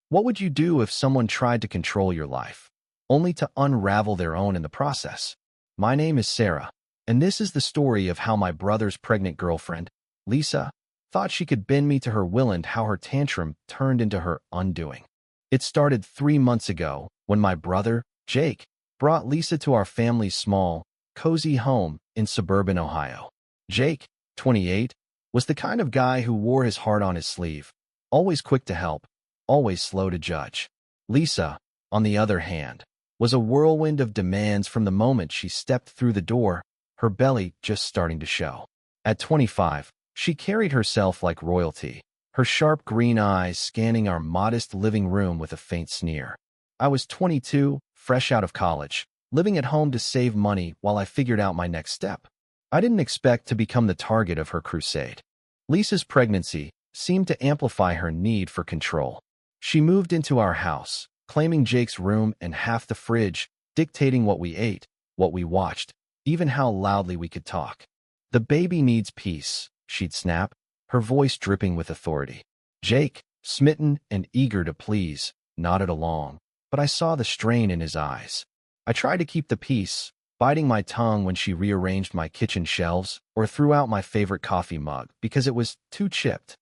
What would you do if someone tried to control your life, only to unravel their own in the process? My name is Sarah, and this is the story of how my brother's pregnant girlfriend, Lisa, thought she could bend me to her will and how her tantrum turned into her undoing. It started 3 months ago when my brother, Jake, brought Lisa to our family's small, cozy home in suburban Ohio. Jake, 28, was the kind of guy who wore his heart on his sleeve, always quick to help, always slow to judge. Lisa, on the other hand, was a whirlwind of demands from the moment she stepped through the door, her belly just starting to show. At 25, she carried herself like royalty, her sharp green eyes scanning our modest living room with a faint sneer. I was 22, fresh out of college, living at home to save money while I figured out my next step. I didn't expect to become the target of her crusade. Lisa's pregnancy seemed to amplify her need for control. She moved into our house, claiming Jake's room and half the fridge, dictating what we ate, what we watched, even how loudly we could talk. "The baby needs peace," she'd snap, her voice dripping with authority. Jake, smitten and eager to please, nodded along, but I saw the strain in his eyes. I tried to keep the peace, biting my tongue when she rearranged my kitchen shelves or threw out my favorite coffee mug because it was too chipped.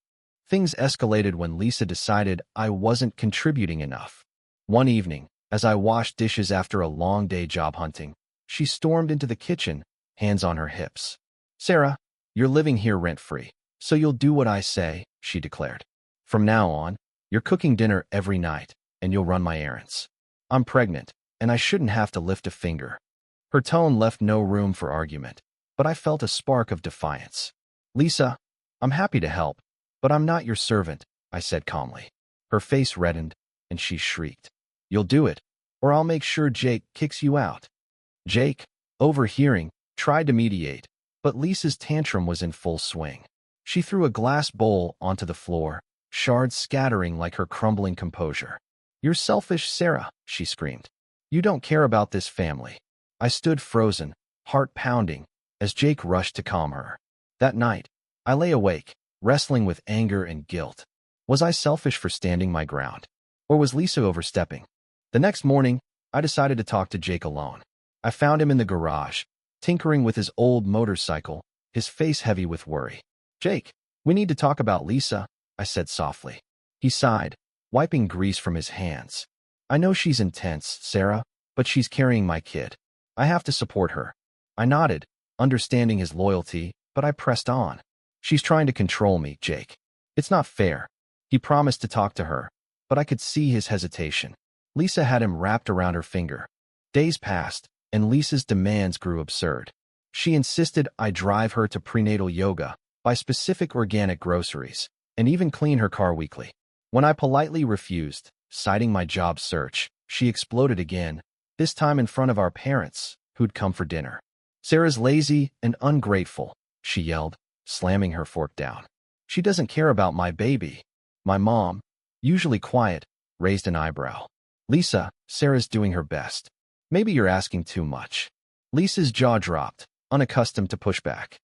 Things escalated when Lisa decided I wasn't contributing enough. One evening, as I washed dishes after a long day job hunting, she stormed into the kitchen, hands on her hips. "Sarah, you're living here rent-free, so you'll do what I say," she declared. "From now on, you're cooking dinner every night, and you'll run my errands. I'm pregnant, and I shouldn't have to lift a finger." Her tone left no room for argument, but I felt a spark of defiance. "Lisa, I'm happy to help, but I'm not your servant," I said calmly. Her face reddened, and she shrieked. "You'll do it, or I'll make sure Jake kicks you out." Jake, overhearing, tried to mediate, but Lisa's tantrum was in full swing. She threw a glass bowl onto the floor, shards scattering like her crumbling composure. "You're selfish, Sarah," she screamed. "You don't care about this family." I stood frozen, heart pounding, as Jake rushed to calm her. That night, I lay awake, wrestling with anger and guilt. Was I selfish for standing my ground? Or was Lisa overstepping? The next morning, I decided to talk to Jake alone. I found him in the garage, tinkering with his old motorcycle, his face heavy with worry. "Jake, we need to talk about Lisa," I said softly. He sighed, wiping grease from his hands. "I know she's intense, Sarah, but she's carrying my kid. I have to support her." I nodded, understanding his loyalty, but I pressed on. "She's trying to control me, Jake. It's not fair." He promised to talk to her, but I could see his hesitation. Lisa had him wrapped around her finger. Days passed, and Lisa's demands grew absurd. She insisted I drive her to prenatal yoga, buy specific organic groceries, and even clean her car weekly. When I politely refused, citing my job search, she exploded again, this time in front of our parents, who'd come for dinner. "Sarah's lazy and ungrateful," she yelled, slamming her fork down. "She doesn't care about my baby." My mom, usually quiet, raised an eyebrow. "Lisa, Sarah's doing her best. Maybe you're asking too much." Lisa's jaw dropped, unaccustomed to pushback.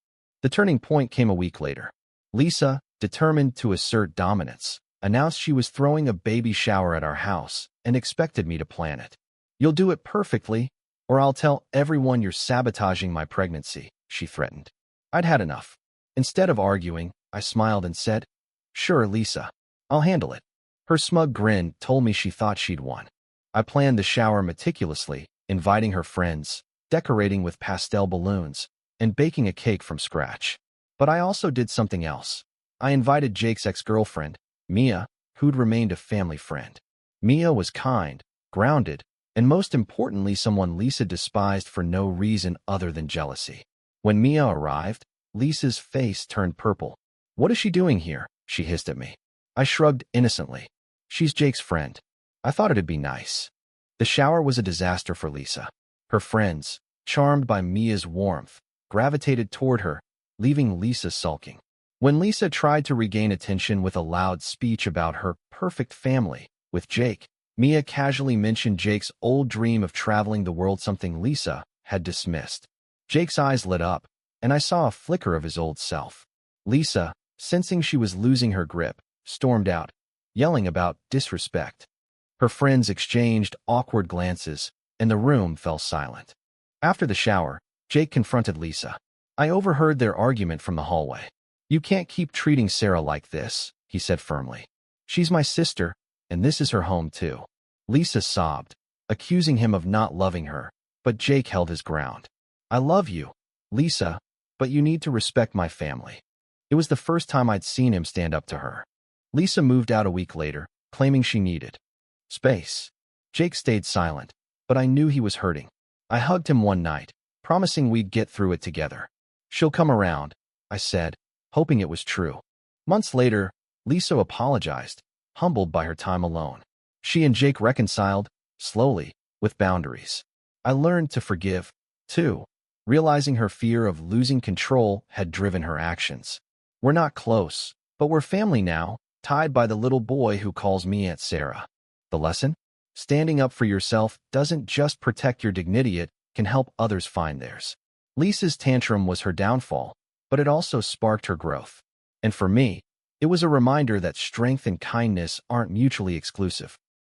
The turning point came a week later. Lisa, determined to assert dominance, announced she was throwing a baby shower at our house and expected me to plan it. "You'll do it perfectly, or I'll tell everyone you're sabotaging my pregnancy," she threatened. I'd had enough. Instead of arguing, I smiled and said, "Sure, Lisa. I'll handle it." Her smug grin told me she thought she'd won. I planned the shower meticulously, inviting her friends, decorating with pastel balloons, and baking a cake from scratch. But I also did something else. I invited Jake's ex-girlfriend, Mia, who'd remained a family friend. Mia was kind, grounded, and most importantly someone Lisa despised for no reason other than jealousy. When Mia arrived, Lisa's face turned purple. "What is she doing here?" she hissed at me. I shrugged innocently. "She's Jake's friend. I thought it'd be nice." The shower was a disaster for Lisa. Her friends, charmed by Mia's warmth, gravitated toward her, leaving Lisa sulking. When Lisa tried to regain attention with a loud speech about her perfect family with Jake, Mia casually mentioned Jake's old dream of traveling the world, something Lisa had dismissed. Jake's eyes lit up, and I saw a flicker of his old self. Lisa, sensing she was losing her grip, stormed out, yelling about disrespect. Her friends exchanged awkward glances, and the room fell silent. After the shower, Jake confronted Lisa. I overheard their argument from the hallway. You can't keep treating Sarah like this, he said firmly. She's my sister, and this is her home too. Lisa sobbed, accusing him of not loving her, but Jake held his ground. I love you, Lisa, but you need to respect my family. It was the first time I'd seen him stand up to her. Lisa moved out a week later, claiming she needed space. Jake stayed silent, but I knew he was hurting. I hugged him one night, promising we'd get through it together. She'll come around, I said, hoping it was true. Months later, Lisa apologized, humbled by her time alone. She and Jake reconciled, slowly, with boundaries. I learned to forgive, too, realizing her fear of losing control had driven her actions. We're not close, but we're family now, tied by the little boy who calls me Aunt Sarah. The lesson? Standing up for yourself doesn't just protect your dignity, it can help others find theirs. Lisa's tantrum was her downfall, but it also sparked her growth. And for me, it was a reminder that strength and kindness aren't mutually exclusive.